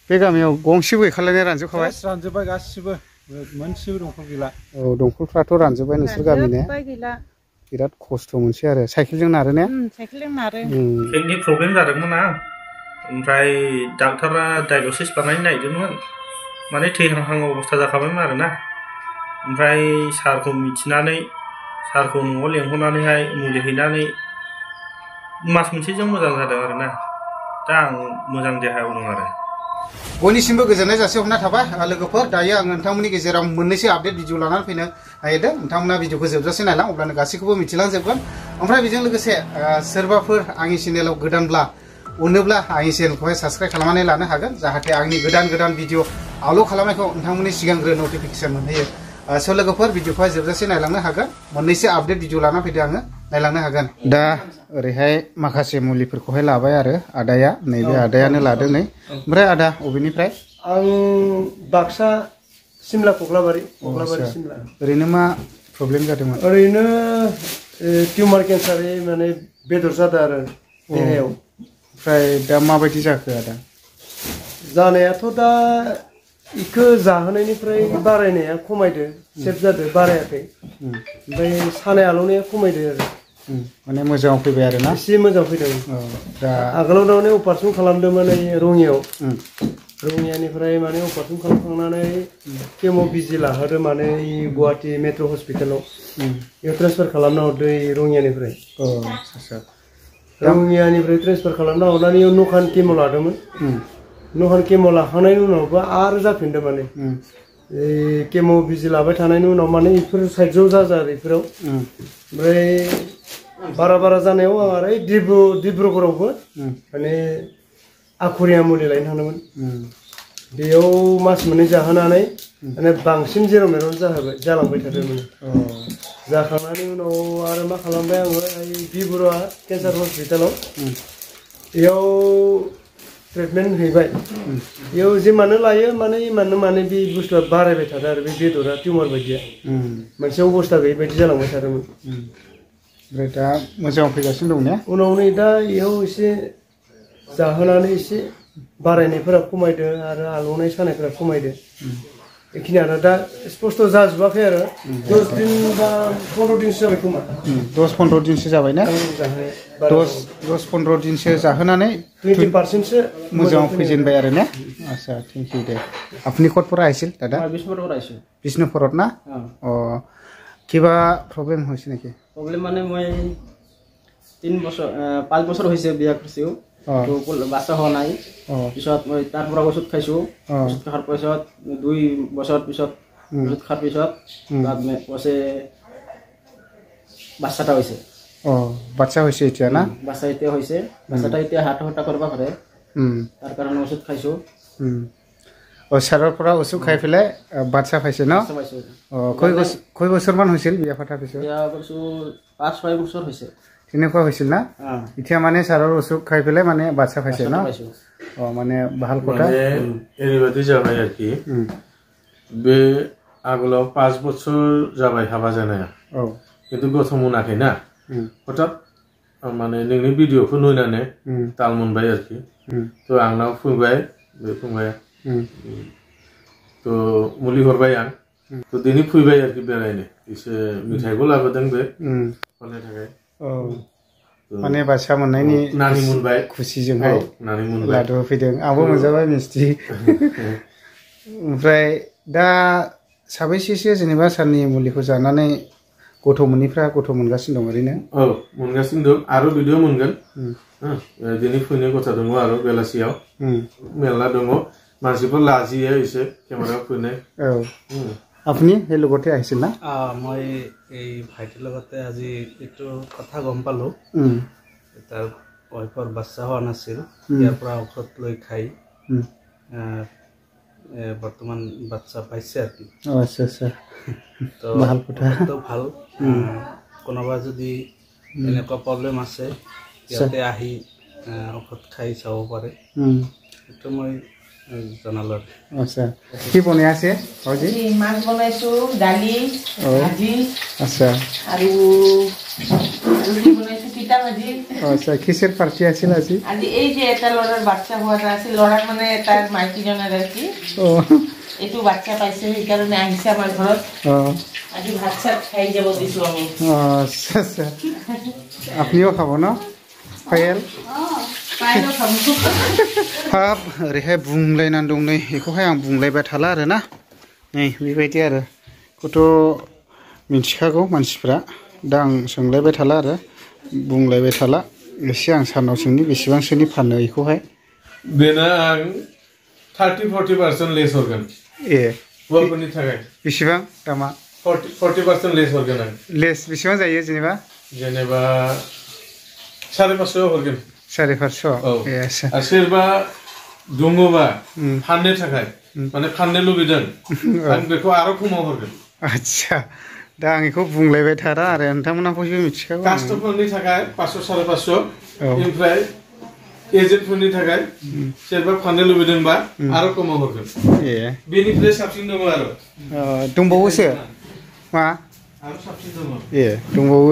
बे गामियाव गंसेबो गैखालायनाय रानजोबखाबाय रानजोबबाय गासिबो मोनसेबो दंफां गैला औ दंखलफ्राथ' रानजोबबाय नोंसोर गामिने बिराद खस्थ' मोनसै आरो साइकेलजों नारो ने साइकेलजों नारो पेटनि प्रब्लेम जादोंमोन आं ओमफ्राय डाक्टारा डायग्नोसिस बानायनो नागिरदोंमोन माने थैहांहां अबस्था जाखाबायमोन आरोना ओमफ्राय सारखौ मिथिनानै सारखौ न'आव लेंहरनानैहाय मुलि हैनानै मास मोनसेजों मोजां जादों आरोना दा आं मोजां देहायाव दं आरो बयनिसिमबो गोजोननाय जासिहरनाय थाबाय लोगोफोर दायो आं नोंथांमोननि गेजेराव मोननैसो आपडेट भिडिअ लानानै फैनो नागिरदों नोंथांमोना भिडिअखौ जोबजासे नायलां अब्लानो गासैखौबो मिथिलांजोबगोन ओमफ्राय बेजों लोगोसे सोरबाफोर आंनि चेनेलाव गोदानब्ला अनोब्ला आंनि चेनेलखौहाय साबस्क्राइब खालामनानै लानो हागोन जाहाथे आंनि गोदान भिडिअ आपल'ड खालामनायखौ नोंथांमोननि सिगांग्रो नटिफिकेसन मोनहैयो स' लोगोफोर भिडिअखौहाय जोबजासे नायलांनो हागोन मोननैसो आपडेट भिडिअ लाना फैदो आङो नायलांनो हागोन दा ओरैहाय माखासे मुलिफोरखौहाय लाबाय आरो आदाया नैबे आदायानो लादों नै ओमफ्राय आदा अबेनिफ्राय आं बाक्सा सिमला कक्लाबारि सिमला ओरैनो मा प्रब्लेम जादोंमोन ओरैनो टिउमार केन्सार माने बेदर जादों आरो देहायाव ओमफ्राय दा माबायदि जाखो आदा जानायाथ' दा इखौ जाहोनायनिफ्राय बारायनाया खमायदो सेफ जादो बारायाखै ओमफ्राय सानाय आलौनाया खमायदो आरो माने मोजाङाव फैबाय आरो ना एसे मोजां फैदों दा आगोलाव दावने अपारेसन खालामदोंमोन रङियाव रङियानिफ्राय माने अपारेसन खालामखांनानै केम' बिजि लाहोदो माने गुवाहाटि मेट्र' हस्पिटालाव बेयाव ट्रेन्सफार खालामना हरदो रङियानिफ्राय रङियानिफ्राय ट्रेन्सफार खालामना हरनानै नखान केम' लादोंमोन नखान केम' लाखांनायनि उनावबो आरो जाफिनदों माने केम' बिजि लाबाय थानायनि उनाव माने बेफोर साइडजों जाजा आरो बेफोराव ओमफ्राय बारा जानायाव आं आरो डिब्रुगड़ावबो माने आखुरिया मुलि लायनो थांदोंमोन बेयाव मास मोननै जाहोनानै माने बांसिन जेराव मेराव जालांबाय थादोंमोन जाखांनायनि उनाव आरो मा खालामबाय आङो बिबुरुवा केन्सार हस्पिटालाव बेयाव ट्रिटमेन्ट हैबाय बेयाव जिमानो लायो माने इमाननो माने बे बुस्थुआ बारायबाय थादों आरो बे बेदरा टिउमार बायदिया मोनसे अबस्था गैयै बायदि जालांबाय थादोंमोन ओमफ्राय दा मोजाङाव फैगासिनो दं ने उनाव नै दा बेयाव एसे जाहोनानै एसे बारायनायफोरा खमायदो आरो आलौनाय सानायफोरा खमायदो बेखिनियानो दा स्पस्त जाजोबाखै आरो 10 दिन बा 15 दिनसो जाबाय खोमा 10-15 दिनसो जाबाय ना 10-15 दिनसो जाहोनानै 20% मोजाङाव फैजेनबाय आरो ने आচ্ছা थैंक इउ दे আপনি কত পড়া আইছিল দাদা বিষ্ণুপুরত না কিবা প্রবলেম হইছে নাকি প্রবলেম মানে মই 5 বছর হইছে বিয়া করছিও তো বাচ্চা হওয়া নাই পিছত মই তারপর ওষুধ খাইছো ওষুধ খাওয়ার পিছত 2 বছর পিছত ওষুধ খাওয়ার পিছত বাদ মে ওসে বাচ্চাটা হইছে বাচ্চা হইছে এটা না বাচ্চা এটা হইছে বাচ্চাটা এটা হাঁটা করবা পারে তার কারণে ওষুধ খাইছো সাৰৰ পৰা ওষুধ খাই পেলাই বাচ্চা পাইছে ন কয় বছৰমান হৈছিল বিয়া পাতাৰ পিছত বিয়া কৰিছো 5-6 বছৰ হৈছে তেনেকুৱা হৈছিল না এতিয়া মানে সাৰৰ ওষুধ খাই পেলাই মানে বাচ্চা পাইছে ন মানে ভাল কথা এরিবাদি जाबाय আর কি बे आगोलाव 5 বছর जाबाय हाबा जानाया কিন্তু गथ' मोनाखै ना हठात माने नोंनि भिडिअखौ नुनानै ताल मोनबाय आरोखि तो आंनाव फैबाय बे फंबाया तो मुलि हरबाय आं तो दिनै फैबाय आरोखि बेरायनो एसे मिठाइबो लाबोदों बे हरनो थाखाय माने बासा मोननायनि नानि मोनबाय खुसिजोंहाय नानि मोनबाय लादु फैदों आंबो मोनजाबाय मिस्टि ओमफ्राय दा साबैसेसो जेनेबा साननि मुलिखौ जानानै गथ' मोननिफ्रा गथ' मोनगासिनो दं ओरैनो मोनगासिनो दं आरो भिडिअ मोनगोन दिनै फैनो गथा दङ आरो बेलासियाव मेरला दङ मानसिफोर लाजियो एसे केमेरायाव फैनाय আপুনি সেই লগতে আহিছিল না মই এই ভাইটিৰ লগতে আজি এইটো কথা গম পালো তাৰ ৱাইফৰ বাচ্চা হোৱা নাছিল ইয়াৰ পৰা ঔষধ লৈ খাই বৰ্তমান বাচ্চা পাইছে আৰু কি আচ্ছা আচ্ছা তো ভাল কথা তো ভাল কোনোবা যদি এনেকুৱা প্ৰব্লেম আছে ইয়াতে আহি ঔষধ খাই চাব পাৰে এইটো মই জনালো আচ্ছা কি বনাই আছে আজি মাছ বনাইছো দালি ভাজি আচ্ছা আৰু ৰুটি বনাইছো আচ্ছা কিসের পার্টি আছিল আজি আজি এই যে এটা লড়ার বাচ্চা হওয়াটা আছে লড়ার মানে তার মাইকি জনের আর কি ও একটু বাচ্চা পাইছে এই কারণে আহিছে আমার ঘৰত আজি ভাত চাত খাই যাব দিছো আমি আচ্ছা আচ্ছা আপনিও খাব না পায়েল পায়েলও খাব हाब ओरैहाय बुंलायनानै दं नै बेखौहाय आं बुंलायबाय थाला आरो ना नै बेबायदि आरो खौथ' मिन्थिखागौ मानसिफ्रा दा आं सोंलायबाय थाला आरो बुंलायबाय थाला एसे आं सारनाव सोंनि बेसेबांसोनि फानो बेखौहाय बेना आं 30-40% लेस हरगोन ए हौवाफोरनि थाखाय बेसेबां दामा 40% लेस हरगोन आं लेस बेसेबां जायो जेनेबा 550 हरगोन 550 ए आरो सोरबा दङबा फाननो थाखाय माने फाननो लुबैदों आं बेखौ आरो खमाव हरगोन आच्छा दा आं बेखौ बुंलायबाय थारा आरो नोंथांमोना बयबो मिथिखागौ कास्टमारनि थाखाय 500-550 ओमफ्राय एजेन्टफोरनि थाखाय सोरबा फाननो लुबैदोंबा आरो खमाव हरगोन ए बेनिफ्राय साबसिन दङ आरो दंबावोसो मा आरो साबसिन दङ ए दंबावो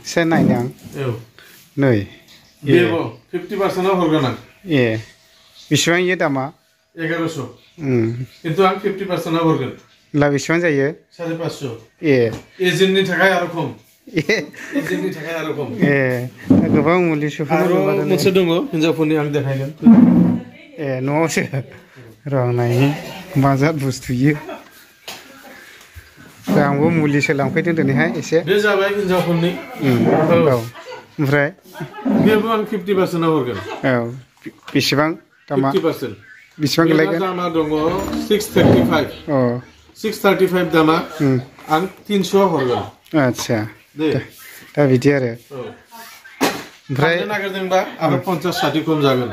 एसे नायनो आं औ नै बेबो 50% आव हरगोन आं ए बेसेबां इयो दामा 1100 किन्तु आं 50% आव हरगोन ला बेसेबां जायो 550 ए एजेन्टनि थाखाय आरो खम एजेन्टनि थाखाय आरो खम ए गोबां मुलि सफैनो आरो मोनसे दङ हिनजावफोरनि आं देखायगोन ए न'आवसो र' आं नायनि मा जात बुस्थु इयो दा आंबो मुलिसो लांफैदों दिनैहाय एसे बे जाबाय हिनजावफोरनि औ ओमफ्राय बेबो आं 50% आव हरगोन औ बेसेबां दामा 50% बेसेबां गोलैगोन दामा दङ 635 अ 635 दामा आं 300 हरगोन आच्छा दा बिदि आरो ओमफ्राय नागिरदोंबा आरो 50-60 खम जागोन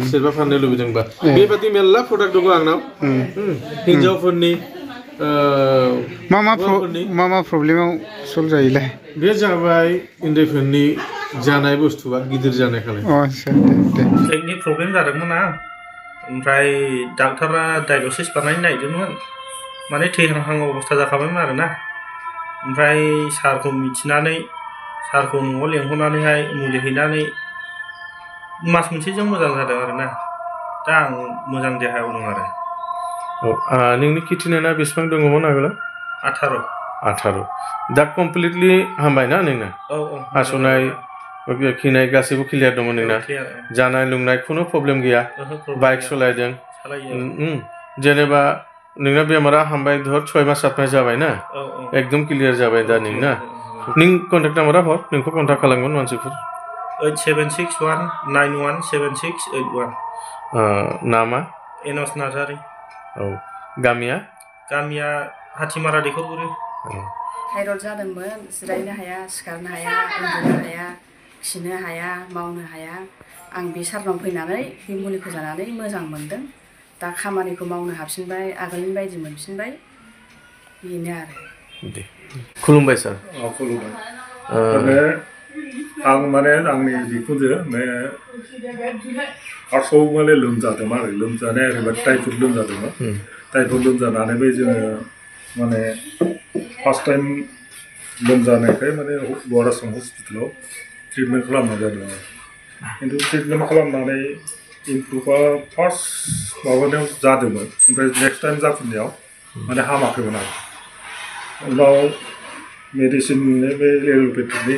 सोरबा फाननो लुबैदोंबा बेबादि मेल्ला प्रडाक्ट दङ आंनाव हिनजावफोरनि मा प्रब्लेमाव सल्भ जायोलाय बे जाबाय उन्दैफोरनि जानाय बुस्थुआ गिदिर जानाय खालाय आच्छा दे पेटनि प्रब्लेम जादोंमोन आं ओमफ्राय डाक्टारा डायग्नोसिस बानायनो नागिरदोंमोन माने थैहांहां अबस्था जाखाबायमोन आरोना ओमफ्राय सारखौ मिथिनानै सारखौ न'आव लेंहरनानैहाय मुलि हैनानै मास मोनसेजों मोजां जादों आरोना दा आं मोजां देहायाव दं आरो नोंनि किडनिना बेसेबां दङमोन आगोलाव 18 दा कमप्लिटलि हामबाय ना नोंना हासुनाय खिनाय गासैबो क्लियार दङ नोंना जानाय लोंनाय खुनु प्रब्लेम गैया बाइक सालायदों जेनेबा नोंना बेमारा हामबाय धर 6 मास 7 मास जाबाय ना एकदम क्लियार जाबाय दा नोंना नों कन्टेक्ट नाम्बारा हर नोंखौ कन्टेक्ट खालामगोन मानसिफोर 8761917681 नामा एनस नार्जारि औ गामिया हाथिमारा दैखरगुरि थाइरड जादोंमोन जिरायनो हाया सिखारनो हाया उन्दुनो हाया खिनो हाया मावनो हाया आं बे सारनाव फैनानै बे मुलिखौ जानानै मोजां मोनदों दा खामानिखौ मावनो हाफिनबाय आगोलनि बायदि मोनफिनबाय बेनो आरो दे खुलुमबाय सार खुलुमबाय आं माने आंनि बिखुनजो फार्स्टआव माने लोमजादोंमोन आरो लोमजानाय ओरैबायदि टाइफड लोमजादोंमोन टाइफड लोमजानानै बे जोङो माने फार्स्ट टाइम लोमजानायखाय माने लवार आसाम हस्पिटालाव ट्रिटमेन्ट खालामनाय जादों आरो खिन्थु ट्रिटमेन्ट खालामनानै इमप्रुभआ फार्स्ट माबानायाव जादोंमोन ओमफ्राय नेक्स्ट टाइम जाफिननायाव माने हामाखैमोन आरो उनाव मेडिसिननि बे एल'पेथिकनि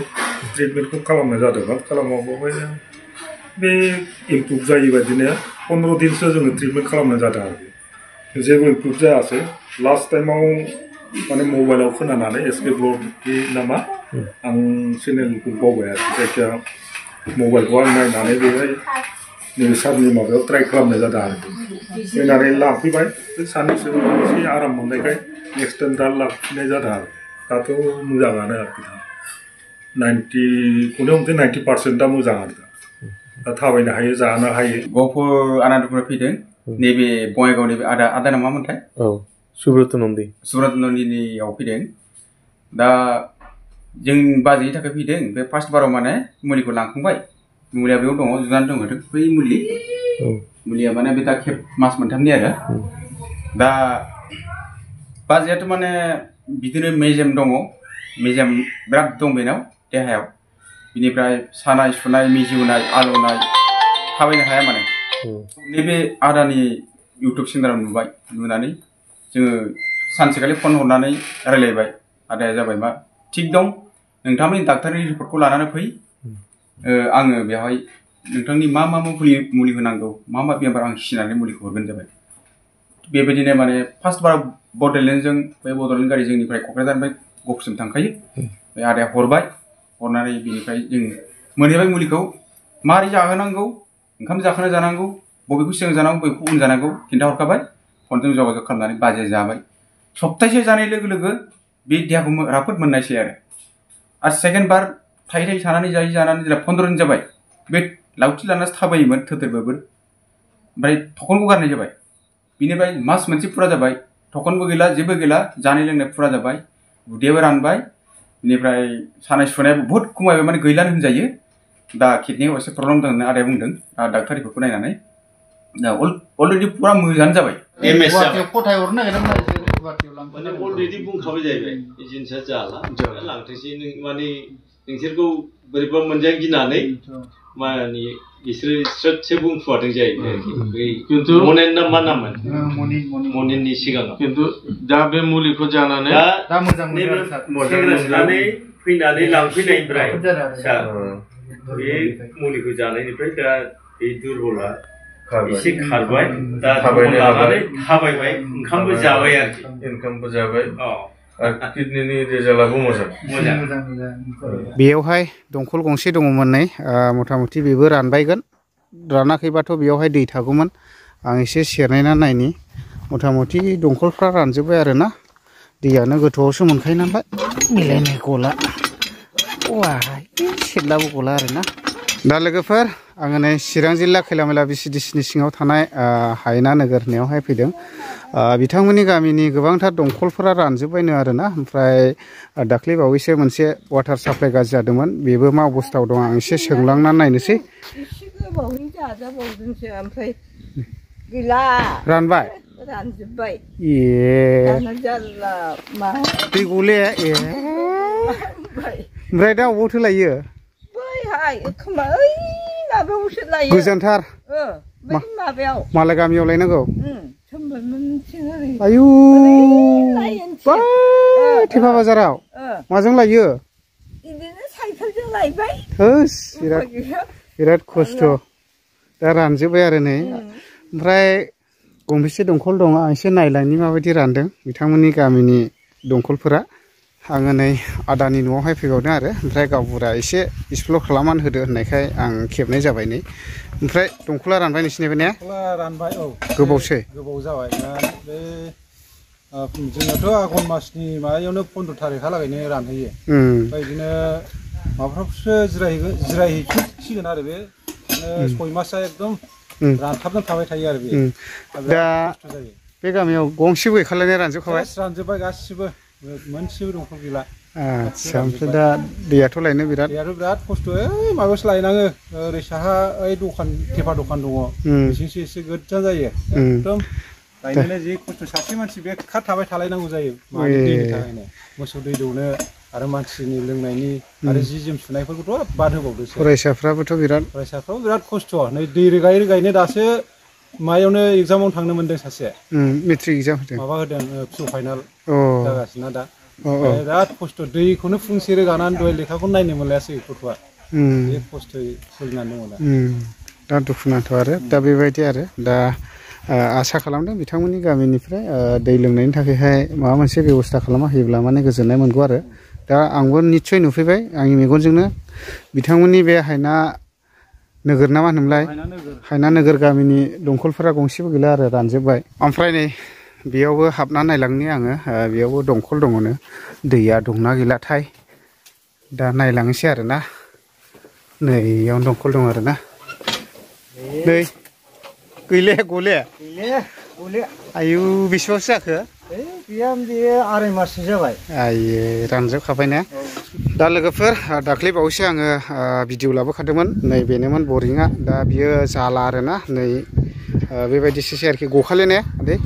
ट्रिटमेन्टखौ खालामनाय जादोंमोन खालामाबाय बे इमप्रुभ जायै बायदिनो 15 दिनसो जोङो ट्रिटमेन्ट खालामनाय जादों आरो जेबो इमप्रुभ जायासै लास्ट टाइमाव माने मबाइलाव खोनानानै एसके ब्लगनि नामा आं चेनेलखौ बावबाय आरो जायखिया मबाइलखौ आं नायनानै बेहाय नैबे सारनि माबायाव ट्राइ खालामनाय जादों आरो फैनानै लांफैबाय साननैसो एसे आराम मोननायखाय नेक्स्ट टाइम दा लांफिननाय जादों आरो दाथ' मोजाङानो आरोखि दा 90% दा मोजां आरो दा थाबायनो हायो जानो हायो गहपुर आनादपुर फैदों नैबे बङाइगावनि आदा नामा मोनथाय औ सुब्रत नन्दीनियाव फैदों दा जों बाजैनि थाखाय फैदों बे फार्स्ट बाराव माने मुलिखौ लांखांबाय मुलिया बेयाव दङ जुनानै दङ बै मुलिया माने बे दा खेब मास मोनथामनि आरो दा बाजैयाथ' माने बिदिनो मेजेम दङ मेजेम बिराद दं बेनाव देहायाव बिनिफ्राय सानाय सुनाय मिजौनाय आलौनाय थाबायनो हाया माने नैबे आदानि इउटुब चेनेलाव नुबाय नुनानै जोङो सानसेखालि फन हरनानै रायलायबाय आदाया जाबाय मा थिग दं नोंथांनि डाक्टारनि रिपर्टखौ लानानै फै आङो बेवहाय नोंथांनि मा मुलि होनांगौ मा बेमार आं सिनायनानै मुलिखौ हरगोन जाबाय बेबायदिनो माने फार्स्ट बार बड'लेण्डजों बे बड'लेण्ड गारि जोंनिफ्राय क'क्राझारनिफ्राय गफुरसिम थांखायो बे आदाया हरबाय हरनानै बिनिफ्राय जों मोनहैबाय मुलिखौ मारै जाहोनांगौ ओंखाम जाखाना जानांगौ बबेखौ सिगां जानांगौ बबेखौ उन जानांगौ खिन्थाहरखाबाय फनजों जगाजग खालामनानै बाजे जाबाय सप्तासे जानाय लोगो लोगो बे देहाखौ राफोद मोननायसै आरो सेकेन्ड बार थायै थायै जानानै जेब्ला 15 दिन जाबाय बे लावथि लानासो थाबायोमोन थोथोरबोबो ओमफ्राय थखनखौ गारनाय जाबाय बिनिफ्राय मास मोनसे फुरा जाबाय थखनबो गैला जेबो गैला जानाय लोंनाय फुरा जाबाय उदैयाबो रानबाय बिनिफ्राय सानाय सुनायाबो बहुत खमायबाय माने गैलानो होनजायो दा किडनियाव एसे प्रब्लेम दं होनना आदाया बुंदों डाक्टार रिपर्टखौ नायनानै दा अलरेडि पुरा मोजाङानो जाबाय फथायहरनो नागिरदोंमोन माने अलरेडि बुंखाबाय जाहैबाय बे जिनिसा जाला लांथोंसै माने नोंसोरखौ बोरैबा मोनजानो गिनानै माने बिसोरो स्रोदसो बुंफुवादों जाहैबाय खिन्थु मनेन ना मा नाममोन मनेननि सिगाङाव खिन्थु दा बे मुलिखौ जानानै दा मोजां मोननानै फैनानै लांफैनायनिफ्राय बे मुलिखौ जानायनिफ्राय दा बे दुरबला एसे खारबाय दा लानानै थाबायबाय ओंखामबो जाबाय आरोखि ओंखामबो जाबाय किडनिनि रिजाल्टआबो मोजां बेयावहाय दंखल गंसे दङमोन नै मथा मथि बेबो रानबायगोन रानाखैबाथ' बेयावहाय दै थागौमोन आं एसे सेरनायना नायनि मथा मथि दंखलफ्रा रानजोब्बाय आरोना दैयानो गोथौआवसो मोनखायो नालाय मिलायनाय गला वाय सेरलाबो गला आरोना दा लोगोफोर आङो नै चिरां जिल्ला खैलामैला बिसिडिसिनि सिङाव थानाय हायना नोगोर होननायावहाय फैदों बिथांमोननि गामिनि गोबांथार दंखलफोरा रानजोब्बायनो आरोना ओमफ्राय दाख्लै बावैसो मोनसे वाटार साप्लाइ गाज्रि जादोंमोन बेबो मा अबस्थायाव दं आं एसे सोंलांनानै नायनोसै रानबाय रानजोब्बाय ए दै गले ए ओमफ्राय दा अबावथो लायो गोजानथार मालाय गामियाव लायनांगौ आयु थेफा बाजाराव माजों लायो बिराद खस्थ' दा रानजोब्बाय आरो नै ओमफ्राय गंबेसे दंखल दङ आं एसे नायलांनि माबायदि रानदों बिथांमोननि गामिनि दंखलफोरा आङो नै आदानि न'आवहाय फैबावदों आरो ओमफ्राय गावबुरा एसे एक्सप्लर खालामनानै होदो होननायखाय आं खेबनाय जाबाय नै ओमफ्राय दंखला रानबाय नोंसिनिबो ने रानबाय औ गोबावसै गोबाव जाबाय दा बे जोंनाथ' आघन मासनि माबायावनो 15 थारिखहालागैनो रानहैयो ओमफ्राय बिदिनो माबाफ्रावसो जिरायहैसिगोन आरो बे 6 मासआ एकदम रानथाबनानै थाबाय थायो आरो बे दा बे गामियाव गंसेबो गैखालायनाय रानजोबखाबाय रानजोब्बाय गासिबो मोनसेबो दंखल गैला आच्छा ओमफ्राय दा दैयाथ' लायनो बिराद खस्थ' माबायावसो लायनाङो ओरै साहा ओइ दखान थेफा दखान दङ बिथिंसो एसे गोजान जायो एकदम लायनोनो जि खस्थ' सासे मानसि बेखार थाबाय थालायनांगौ जायो मानि दैनि थाखायनो मोसौ दै दौनो आरो मानसिनि लोंनायनि आरो जि जोम सुनायफोरखौथ' बाद होबावदोसो फरायसाफ्राबोथ' बिराद खस्थ' नै दै रोगायनो दासो मायावनो एगजामावनो थांनो मोनदों सासे मेट्रिक एगजाम होदों माबा होदों फिउ फाइनाल जागासिनो दा बिराद खस्थ' दैखौनो फुंसे रोगानानै दहाय लेखाखौ नायनो मोनलायासै गथ'आ बे खस्थ'यै सोलिनानै दङ दा दुखुनांथाव आरो दा बेबायदि आरो दा आसा खालामदों बिथांमोननि गामिनिफ्राय दै लोंनायनि थाखायहाय माबा मोनसे बेबस्था खालामना होयोब्ला माने गोजोननाय मोनगौ आरो दा आंबो निस्सय नुफैबाय आंनि मेगनजोंनो बिथांमोननि बे हायना नोगोर ना मा होनोमोनलाय हायना नोगोर गामिनि दंखलफोरा गंसेबो गैला आरो रानजोब्बाय ओमफ्राय नै बेयावबो हाबना नायलांनि आङो बेयावबो दंखल दङनो दैया दंना गैलाथाय दा नायलांनोसै आरोना नै इयावनो दंखल दं आरोना नै गैले गले आयु बेसेबांसो जाखो आराय माससो जाबाय आये रानजोबखाबाय ने दा लोगोफोर दाख्लै बावैसो आङो भिडिअ लाबोखादोंमोन नै बेनोमोन बरिंआ दा बियो जाला आरोना नै बेबायदिसो आरोखि गखाले ने आदै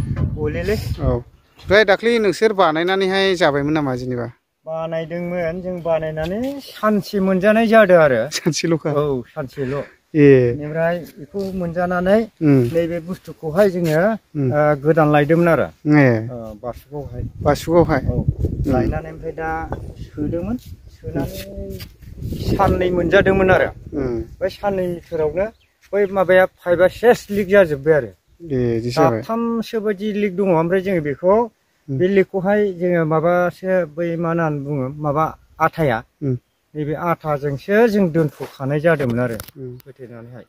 गलेले औ ओमफ्राय दाख्लै नोंसोर बानायनानैहाय जाबायमोन नामा जेनेबा बानायदोंमोन जों बानायनानै सानसे मोनजानाय जादों आरो सानसेल'खा औ सानसेल' बेनिफ्राय बेखौ मोनजानानै नैबे बुस्थुखौहाय जोङो गोदान लायदोंमोन आरो बासुगावहाय औ लायनानै ओमफ्राय दा सोदोंमोन सोनानै साननै मोनजादोंमोन आरो बै साननैनि बिथोरावनो बै माबाया पाइपआ सेस लिक जाजोब्बाय आरो दाथामसो बायदि लिक दङ ओमफ्राय जोङो बेखौ बे लिकखौहाय जोङो माबासो बै मा होननानै बुङो माबा आथाया नैबे आथाजोंसो जों दोनथ'खानाय जादोंमोन आरो होथेनानैहाय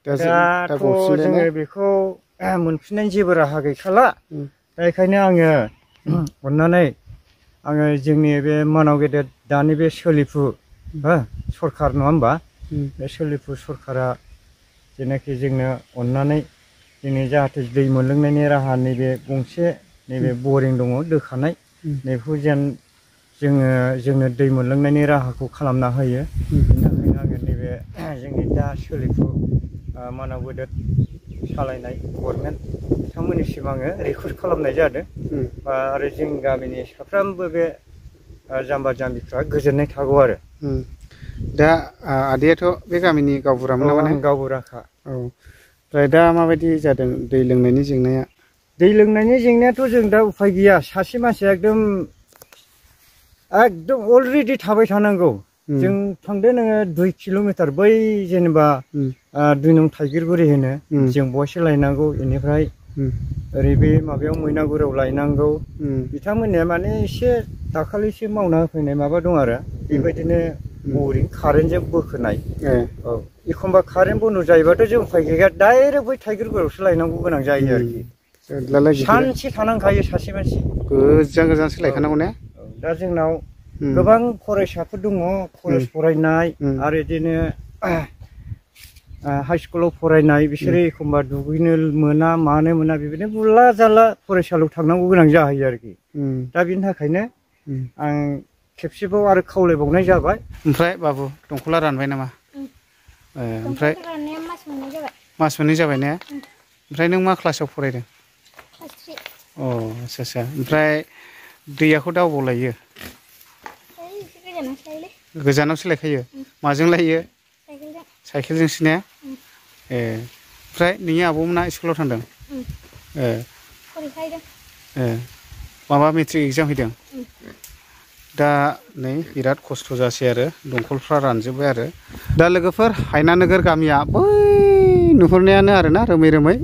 दाथ' जोङो बेखौ मोनफिननायनि जेबो राहा गैखाला दा बेखायनो आङो अननानै आङो जोंनि बे मानाव गेदेर दानि बे सोलिफु सरखार नङा होमबा बे सोलिफु सरखारा जेनाखि जोंनो अननानै जोंनि जाहाथे दै मोनलोंनायनि राहा नैबे गंसे नैबे बरिं दङ दोखानाय नैखौ जेन जोंनो दै मोनलोंनायनि राहाखौ खालामना होयो बेनि थाखायनो आङो नैबे जोंनि दा सोलिफु मानाव गेदेर सालायनाय गभर्नमेन्ट बिथांमोननिसिम आङो रिकुवेस्ट खालामनाय जादों बा आरो जों गामिनि साफ्रोमबो बे जाम्बा जाम्बिफ्रा गोजोननाय थागौ आरो दा आदैयाथ' बे गामिनि गावबुरामोन नामा गावबुराखा औ ओमफ्राय दा माबायदि जादों दै लोंनायनि जेंनाया दै लोंनायनि जेंनायाथ' जों दा उफाय गैया सासे मानसिया एकदम अलरेडि थाबाय थानांगौ जों थांदो नोङो 2 किल'मिटार बै जेनेबा 2 नं थाइगिरगुरि होनो जों बहायसो लायनांगौ बेनिफ्राय ओरै बे माबायाव मैनागुरियाव लायनांगौ बिथांमोननिया माने एसे दाखालिसो मावना होफैनाय माबा दं आरो बेबायदिनो बरिं कारेन्टजों बोखोनाय औ एखमबा कारेन्ट बन्द जायोबाथ' जों उफाय गैया डाइरेक्ट बै थाइगिरगुरियावसो लायनांगौ गोनां जायो आरोखि सानसे थानांखायो सासे मानसि गोजान गोजानसो लायखानांगौ ने दा जोंनाव गोबां फरायसाफोर दङ कलेज फरायनाय आरो बिदिनो हाइ स्कुलाव फरायनाय बिसोरो एखमबा दुगैनो मोना मानो मोना बेबायदिनो बुरला जाला फरायसालियाव थांनांगौ गोनां जाहैयो आरोखि दा बेनि थाखायनो आं खेबसेबाव आरो खावलायबावनाय जाबाय ओमफ्राय बाबु दंखला रानबाय नामा ओमफ्राय मास मोननै जाबाय ने ओमफ्राय नों मा क्लासाव फरायदों अ आच्छा ओमफ्राय दैयाखौ दा अबाव लायो गोजानावसो लायखायो माजों लायो साइकेलजोंसो ने ओमफ्राय नोंनि आब'मोना स्कुलाव थांदों माबा मेट्रिक एग्जाम हैदों दा नै बिराद खस्थ' जासै आरो दंखलफ्रा रानजोब्बाय आरो दा लोगोफोर हायनानोगोर गामिया बै नुहुरनायानो आरोना रोमै रोमै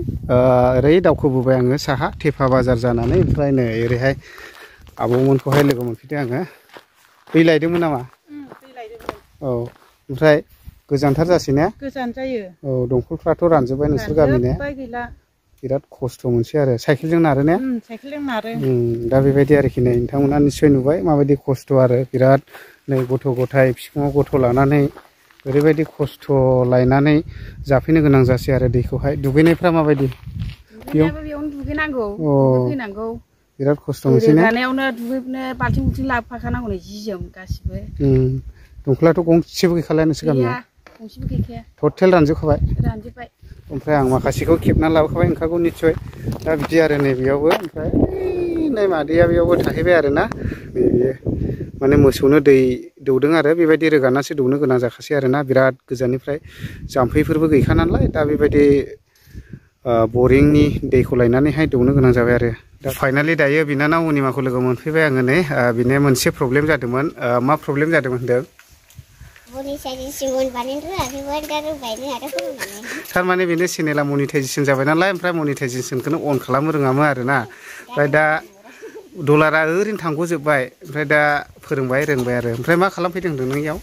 ओरै दावखोबोबाय आङो साहा थेफा बाजार जानानै ओमफ्राय नै ओरैहाय आब'मोनखौहाय लोगो मोनफैदों आङो दै लायदोंमोन नामा औ ओमफ्राय गोजानथार जासै ने गोजान जायो औ दंखलफ्राथ' रानजोब्बाय नोंसोर गामिने बिराद खस्थ' मोनसै आरो साइकेलजों नारो ने साइकेलजों नारो दा बेबायदि आरोखि नै नोंथांमोना निस्सय नुबाय माबायदि खस्थ' आरो बिराद नै गथ' गथाय बिखुङाव गथ' लानानै ओरैबायदि खस्थ' लायनानै जाफैनो गोनां जासै आरो दैखौहाय दुगैनायफ्रा माबायदि बेयावनो दुगैनांगौ फैनांगौ बिराद खस्थ' मोनसै ने रोगानायावनो दुगैनो बाल्थिं बुल्थिं लाबोफाखानांगौ नै जि जोम गासिबो दंखलाथ' गंसेबो गैखालाया नोंसोर गामियाव गंसेबो गैखाया टटेल रानजोबखाबाय रानजोब्बाय ओमफ्राय आं माखासेखौ खेबनानै लाबोखाबाय ओंखारगौ निस्सय दा बिदि आरो नै बेयावबो ओमफ्राय नै मादैया बेयावबो थाहैबाय आरोना नै बियो माने मोसौनो दै दौदों आरो बेबायदि रोगानासो दौनो गोनां जाखासै आरोना बिराद गोजाननिफ्राय जाम्फैफोरबो गैखा नालाय दा बेबायदि बरिंनि दैखौ लायनानैहाय दौनो गोनां जाबाय आरो दा फाइनालि दायो बिनानाव अनिमाखौ लोगो मोनफैबाय आङो नै बिनो मोनसे प्रब्लेम जादोंमोन मा प्रब्लेम जादोंमोन होनदों थारमाने बेनो चेनेला मनिटाइजेसन जाबाय नालाय ओमफ्राय मनिटाइजेसनखौनो अन खालामनो रोङामोन आरोना ओमफ्राय दा डलारा ओरैनो थांग'जोब्बाय ओमफ्राय दा फोरोंबाय रोंबाय आरो ओमफ्राय मा खालामफैदों होनदों नों इयाव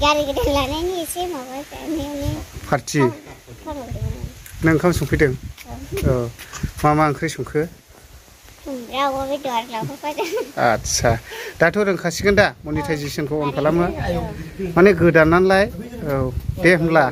गारि गोदान लानायनि एसे माबा पार्टि नों ओंखाम संफैदों औ मा ओंख्रि संखो आच्छा दाथ' रोंखासिगोन दा मनिटाइजेसनखौ अन खालामो माने गोदान नालाय औ दे होमब्ला